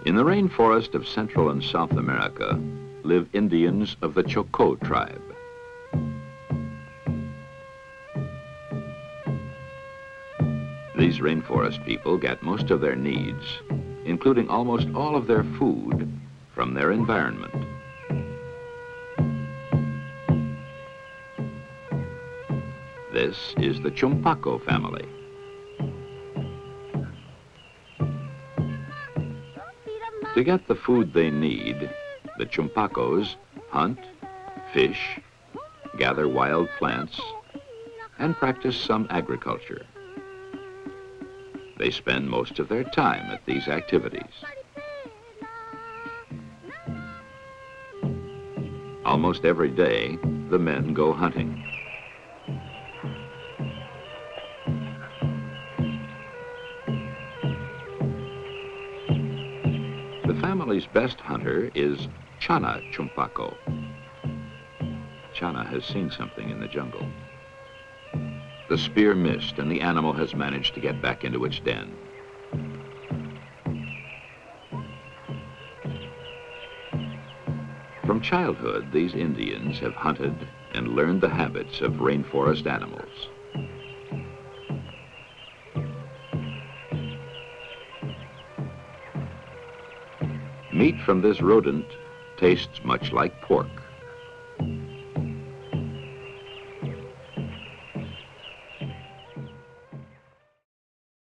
In the rainforest of Central and South America live Indians of the Choco tribe. These rainforest people get most of their needs, including almost all of their food, from their environment. This is the Choco family. To get the food they need, the Chopacos hunt, fish, gather wild plants, and practice some agriculture. They spend most of their time at these activities. Almost every day, the men go hunting. The family's best hunter is Chana Choco. Chana has seen something in the jungle. The spear missed, and the animal has managed to get back into its den. From childhood, these Indians have hunted and learned the habits of rainforest animals. Meat from this rodent tastes much like pork.